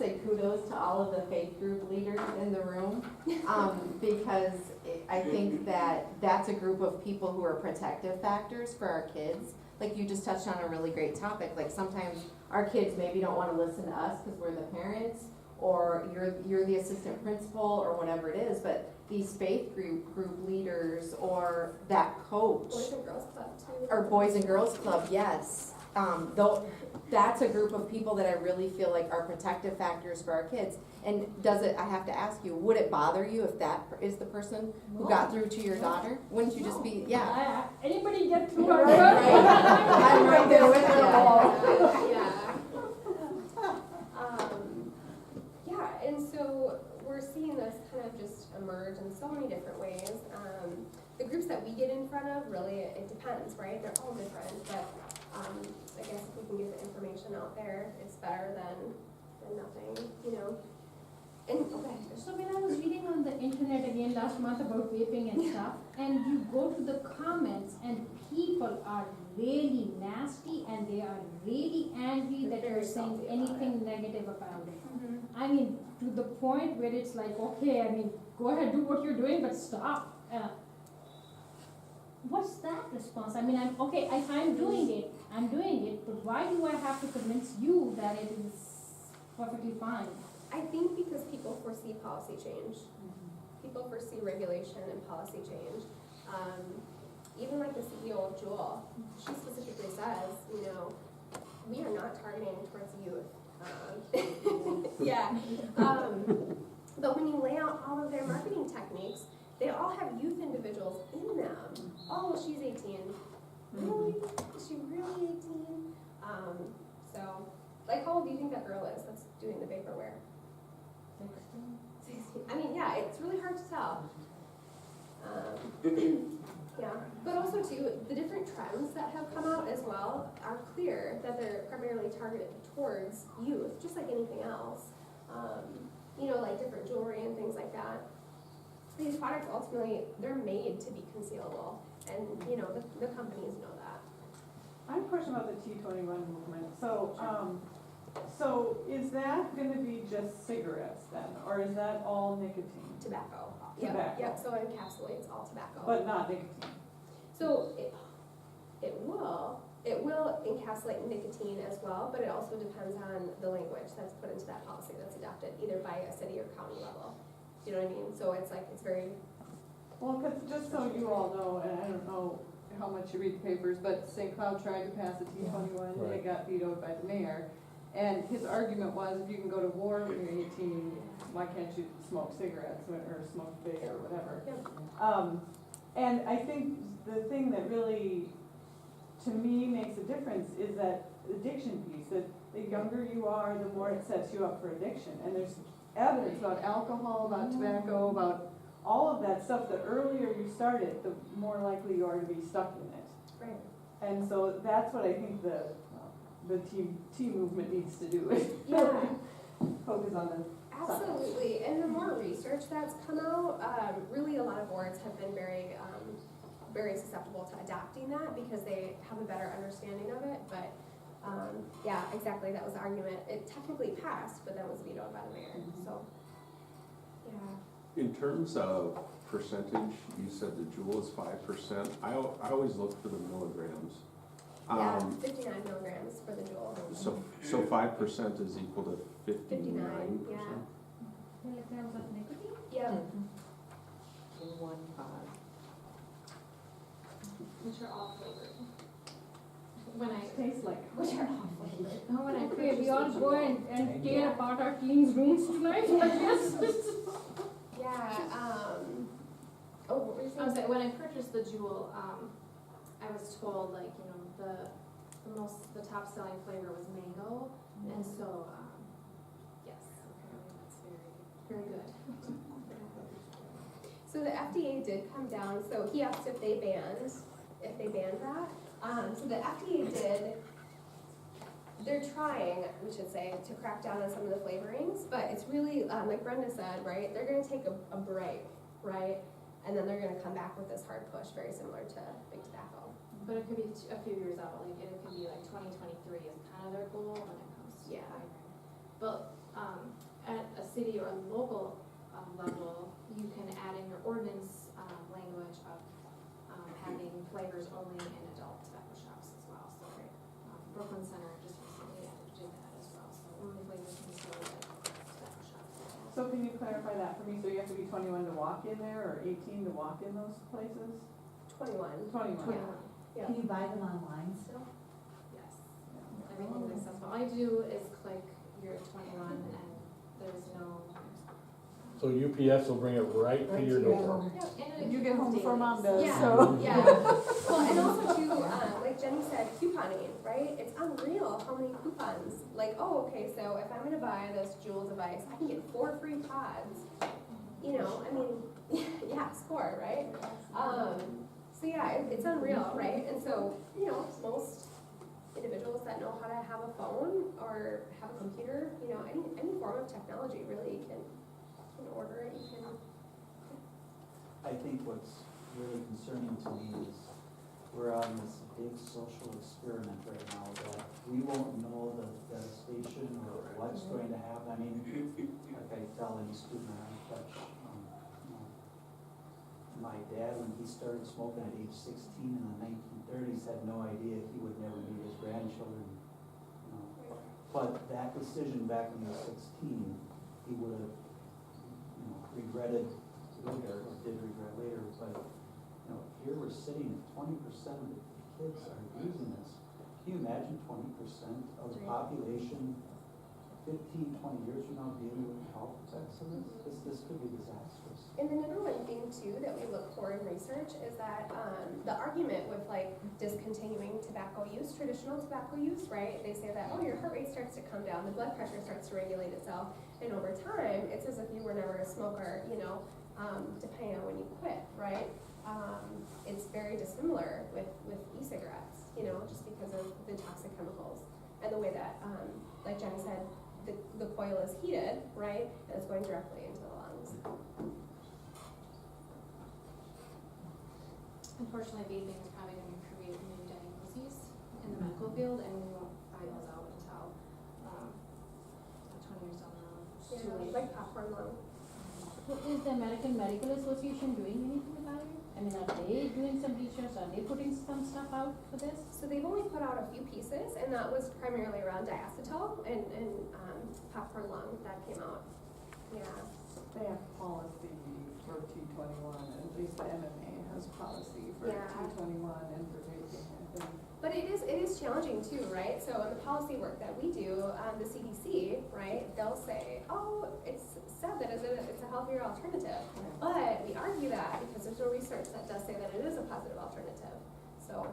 say kudos to all of the faith group leaders in the room, because I think that that's a group of people who are protective factors for our kids. Like you just touched on a really great topic. Like sometimes our kids maybe don't want to listen to us because we're the parents, or you're the assistant principal, or whatever it is. But these faith group leaders, or that coach, Boys and Girls Club too. or Boys and Girls Club, yes. Though that's a group of people that I really feel like are protective factors for our kids. And I have to ask you, would it bother you if that is the person who got through to your daughter? Wouldn't you just be, yeah. Anybody get through our Right. I'm right there with you. Yeah, and so we're seeing this kind of just emerge in so many different ways. The groups that we get in front of, really, it depends, right? They're all different, but I guess if we can get the information out there, it's better than nothing, you know. And okay. So when I was reading on the internet again last month about vaping and stuff, and you go to the comments and people are really nasty and they are really angry that you're saying anything negative about it. Mm-hmm. I mean, to the point where it's like, okay, I mean, go ahead, do what you're doing, but stop. What's that response? I mean, I'm doing it, but why do I have to convince you that it is perfectly fine? I think because people foresee policy change. People foresee regulation and policy change. Even like the CEO of Jewel, she specifically says, you know, we are not targeting towards youth. Yeah. But when you lay out all of their marketing techniques, they all have youth individuals in them. Oh, she's 18. Really? Is she really 18? So, like, how old do you think that girl is that's doing the vaporware? 16. I mean, yeah, it's really hard to tell. Yeah, but also too, the different trends that have come out as well are clear that they're primarily targeted towards youth, just like anything else. You know, like different jewelry and things like that. These products ultimately, they're made to be concealable, and you know, the companies know that. I have a question about the T21 movement. So is that going to be just cigarettes then, or is that all nicotine? Tobacco. Tobacco. Yep, so it encapsulates all tobacco. But not nicotine. So it will encapsulate nicotine as well, but it also depends on the language that's put into that policy that's adopted, either by a city or county level. Do you know what I mean? So it's like, it's very... Well, because just so you all know, and I don't know how much you read the papers, but St. Cloud tried to pass a T21, and it got vetoed by the mayor. And his argument was, if you can go to war when you're 18, why can't you smoke cigarettes or smoke vape or whatever? Yep. And I think the thing that really, to me, makes a difference is that addiction piece, that the younger you are, the more it sets you up for addiction. And there's evidence about alcohol, about tobacco, about all of that stuff. The earlier you start it, the more likely you are to be stuck in it. Right. And so that's what I think the T movement needs to do, is Yeah. focus on the Absolutely, and the more research that's come out, really a lot of boards have been very, very susceptible to adopting that because they have a better understanding of it. But yeah, exactly, that was the argument. It technically passed, but that was vetoed by the mayor. So, yeah. In terms of percentage, you said the Juul is 5%. I always look for the milligrams. Yeah, 59 milligrams for the Juul. So 5% is equal to 59%. Yeah. Milligrams of nicotine? Yeah. In 1 pod. Which are all flavored. tastes like. Which are all flavored. Oh, when I pray, we all go and tear apart our teens' rooms tonight, I guess. Yeah, oh, what were you I was saying? like, when I purchased the Juul, I was told, like, you know, the top selling flavor was mango, and so, yes, apparently that's very, very good. So the FDA did come down, so he asked if they banned that. So the FDA they're trying, we should say, to crack down on some of the flavorings, but it's really, like Brenda said, right, they're gonna take a break, right? And then they're gonna come back with this hard push, very similar to big tobacco. But it could be a few years out, like, it could be like 2023 is kind of their goal when it comes to Yeah. flavoring. But, city or local level, you can add in your ordinance language of having flavors only in adult tobacco shops as well. So Brooklyn Center just recently did that as well. So only flavors can be sold at tobacco shops. So can you clarify that for me? So you have to be 21 to walk in there, or 18 to walk in those places? 21. 21. Yeah. Can you buy them online still? Yes, everything's accessible. All you do is click you're 21 and there's no. So UPS will bring it right to your door. Yeah, You get home before mom does, Yeah, so. yeah. Well, and also too, like Jenni said, couponing, right? It's unreal how many coupons. Like, oh, okay, so if I'm gonna buy this Juul device, I can get 4 free pods. You know, I mean, yeah, score, right? So yeah, it's unreal, right? And so, you know, most individuals that know how to have a phone or have a computer, you know, any form of technology really can order it, you can. I think what's really concerning to me is we're on this big social experiment right now that we won't know the devastation or what's going to happen. I mean, like I tell any student I touch, you know, my dad, when he started smoking at age 16 in the 1930s, had no idea he would never meet his grandchildren. You know. But that decision back when he was 16, he would have, you know, regretted later, or did regret later, but, you know, here we're sitting, 20% of the kids are using this. Can you imagine 20% of the population 15, 20 years from now dealing with the health effects of this? This could be disastrous. And the number one thing too that we look for in research is that the argument with like discontinuing tobacco use, traditional tobacco use, right? They say that, oh, your heart rate starts to come down, the blood pressure starts to regulate itself, and over time, it's as if you were never a smoker, you know, depending on when you quit, right? It's very dissimilar with e-cigarettes, you know, just because of the toxic chemicals and the way that, like Jenni said, the coil is heated, right? And it's going directly into the lungs. Unfortunately, vaping is probably going to create new diagnoses in the medical field, and we won't find those out until 20 years down the road. It's too late. Like popcorn lung. So is the American Medical Association doing anything about it? I mean, are they doing some research? Are they putting some stuff out for this? So they've only put out a few pieces, and that was primarily around diacetyl and popcorn lung that came out. Yeah. They have policy for T21, at least the MMA has policy for Yeah. T21 and for vaping, I think. But it is challenging too, right? So in the policy work that we do, the CDC, right, they'll say, oh, it's said that it's a healthier alternative. But we argue that because there's no research that does say that it is a positive alternative. So,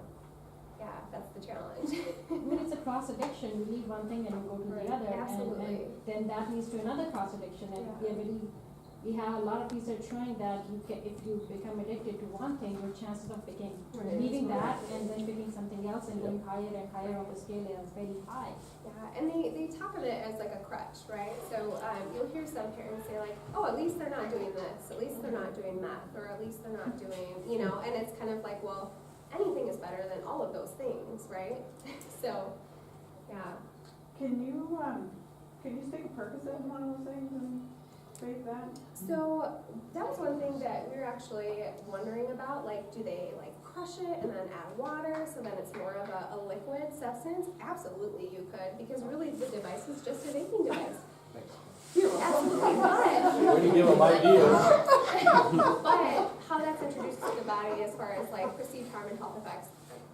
yeah, that's the challenge. When it's a cross addiction, you leave one thing and you go to the Right, other, absolutely. and then that leads to another cross addiction. And Yeah. we have a lot of research showing that if you become addicted to one thing, your chances of leaving that and then picking something else and going higher and higher on the scale is very high. Yeah, and they talk of it as like a crutch, right? So you'll hear some parents say like, oh, at least they're not doing this, at least they're not doing meth, or at least they're not doing, you know, and it's kind of like, well, anything is better than all of those things, right? So, yeah. Can you stick a Percocet in one of those things and fake that? So that was one thing that we were actually wondering about, like, do they like crush it and then add water so that it's more of a liquid substance? Absolutely you could, because really the device is just a vaping device. Absolutely, but Way to give them ideas. but how that's introduced to the body as far as like perceived harm and health effects,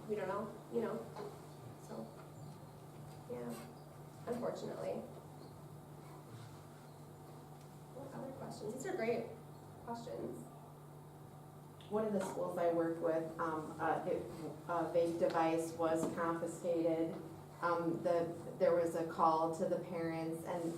we don't know, you know. So yeah, unfortunately. What other questions? These are great questions. One of the schools I worked with, a vape device was confiscated. There was a call to the parents, and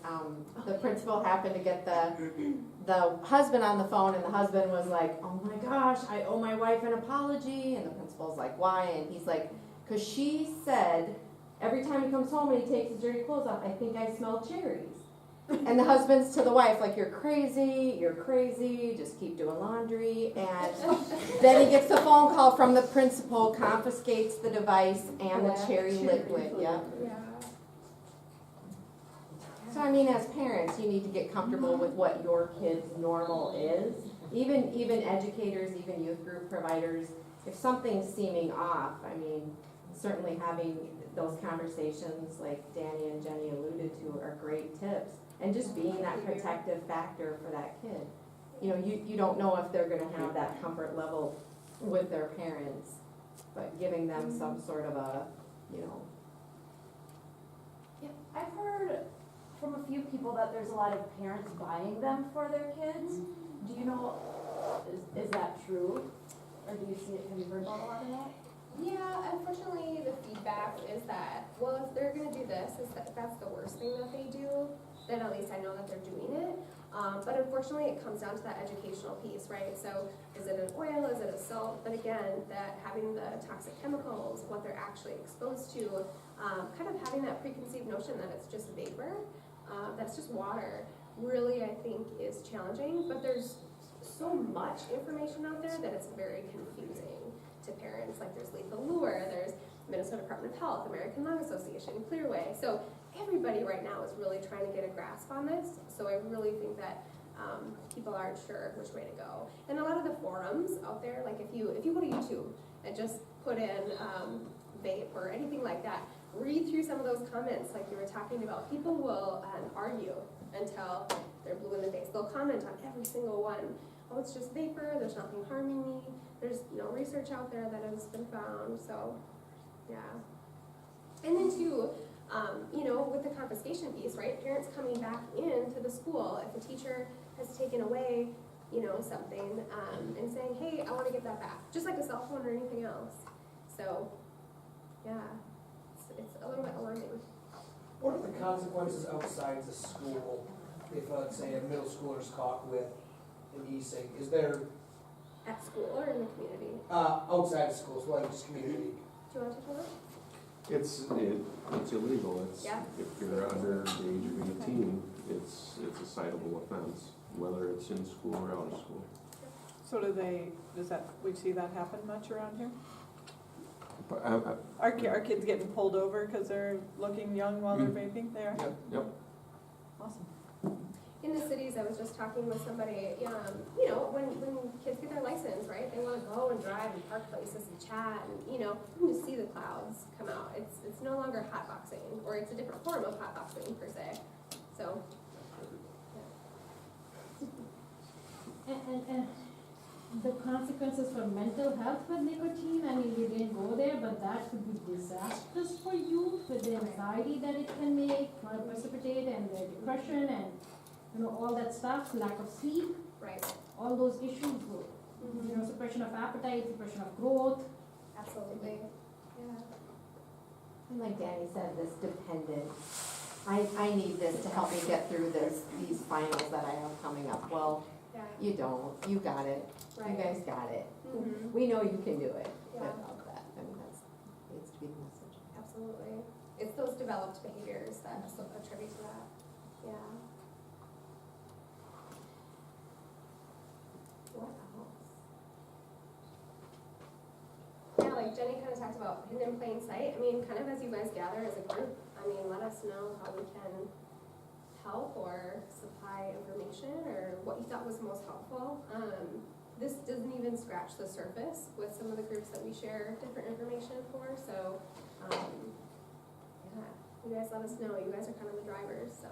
the principal happened to get the husband on the phone, and the husband was like, oh my gosh, I owe my wife an apology. And the principal's like, why? And he's like, because she said every time he comes home and he takes his dirty clothes off, I think I smell cherries. And the husband's to the wife like, you're crazy, just keep doing laundry. And then he gets the phone call from the principal, confiscates the device and the cherry liquid. Yep. Yeah. So I mean, as parents, you need to get comfortable with what your kid's normal is. Even educators, even youth group providers, if something's seeming off, I mean, certainly having those conversations like Dani and Jenni alluded to are great tips. And just being that protective factor for that kid. You know, you don't know if they're gonna have that comfort level with their parents, but giving them some sort of a, you know. I've heard from a few people that there's a lot of parents buying them for their kids. Do you know, is that true? Or do you see it, have you heard about a lot of that? Yeah, unfortunately, the feedback is that, well, if they're gonna do this, that's the worst thing that they do, then at least I know that they're doing it. But unfortunately, it comes down to that educational piece, right? So is it an oil, is it a salt? But again, that having the toxic chemicals, what they're actually exposed to, kind of having that preconceived notion that it's just vapor, that's just water, really I think is challenging. But there's so much information out there that it's very confusing to parents. Like there's lethal lure, there's Minnesota Department of Health, American Lung Association, Clearway. So everybody right now is really trying to get a grasp on this. So I really think that people aren't sure which way to go. And a lot of the forums out there, like if you go to YouTube and just put in vape or anything like that, read through some of those comments like you were talking about. People will argue until they're blue in the face. They'll comment on every single one. Oh, it's just vapor, there's nothing harming me. There's no research out there that has been found, so yeah. And then too, you know, with the confiscation piece, right? Parents coming back into the school, if a teacher has taken away, you know, something, and saying, hey, I wanna get that back, just like a cell phone or anything else. So, yeah, it's a little bit alarming. What are the consequences outside the school if, let's say, a middle schooler is caught with an e-cig? Is there, At school or in the community? outside of school, so like just community? Do you want to take a look? It's illegal. It's, Yeah. if you're under the age of 18, it's a citable offense, whether it's in school or out of school. So we see that happen much around here? But, Are kids getting pulled over because they're looking young while they're vaping? They are? Yep. Awesome. In the cities, I was just talking with somebody, you know, when kids get their license, right, they wanna go and drive and park places and chat and, you know, you just see the clouds come out. It's no longer hotboxing, or it's a different form of hotboxing per se, so. And the consequences for mental health with nicotine, I mean, we didn't go there, but that could be disastrous for youth with the anxiety that it can make, precipitate, and the depression, and, you know, all that stuff, lack of sleep, Right. all those issues, you know, suppression of appetite, suppression of growth. Absolutely, yeah. And like Dani said, this dependence, I need this to help me get through these finals that I have coming up. Well, Yeah, you don't, you got it, you right. guys got it. Mhm. We know you can do it Yeah. without that, I mean, that's, needs to be the message. Absolutely. It's those developed behaviors that attribute to that, yeah. What else? Yeah, like Jenni kind of talked about hidden in plain sight. I mean, kind of as you guys gather as a group, I mean, let us know how we can help or supply information or what you thought was most helpful. This doesn't even scratch the surface with some of the groups that we share different information for, so, yeah, you guys let us know. You guys are kind of the drivers, so.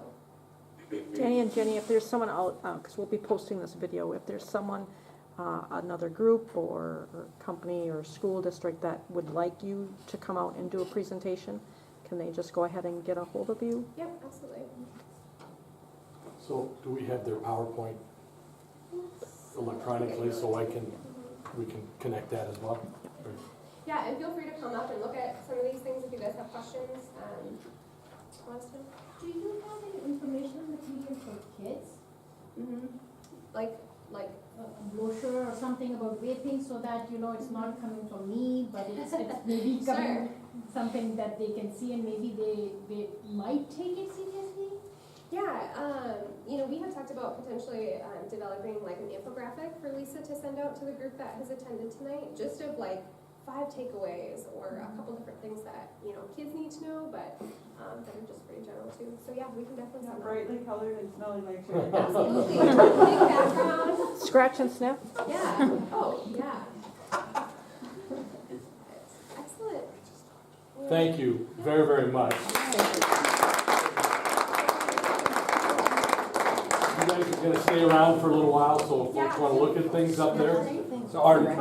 Dani and Jenni, if there's someone out, because we'll be posting this video, if there's someone, another group or company or school district that would like you to come out and do a presentation, can they just go ahead and get a hold of you? Yep, absolutely. So do we have their PowerPoint electronically so we can connect that as well? Or- Yeah, and feel free to come up and look at some of these things if you guys have questions. Want us to? Do you have any information material for kids? Mm-hmm. Like, A brochure or something about vaping so that, you know, it's not coming from me, but it's maybe Sure. coming, something that they can see and maybe they might take it seriously? yeah, you know, we have talked about potentially developing like an infographic for Lisa to send out to the group that has attended tonight, just of like 5 takeaways or a couple different things that, you know, kids need to know, but that are just pretty general too. So yeah, we can definitely Not send that. brightly colored and smelling like cherry. Absolutely. Big background. Scratch and sniff? Yeah. Oh, yeah. Excellent. Thank you very, very much. You guys are gonna stay around for a little while, so if folks wanna look at things up there. Pardon?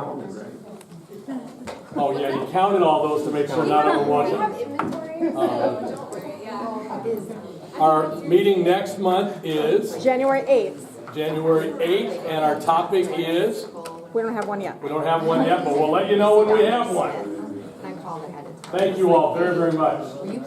Oh, yeah, you counted all those to make sure not everyone. We have inventory, so don't worry, yeah. Our meeting next month is January 8th. January 8th, and our topic is, We don't have one yet. we don't have one yet, but we'll let you know when we have one. I called ahead of time. Thank you all very, very much. Were you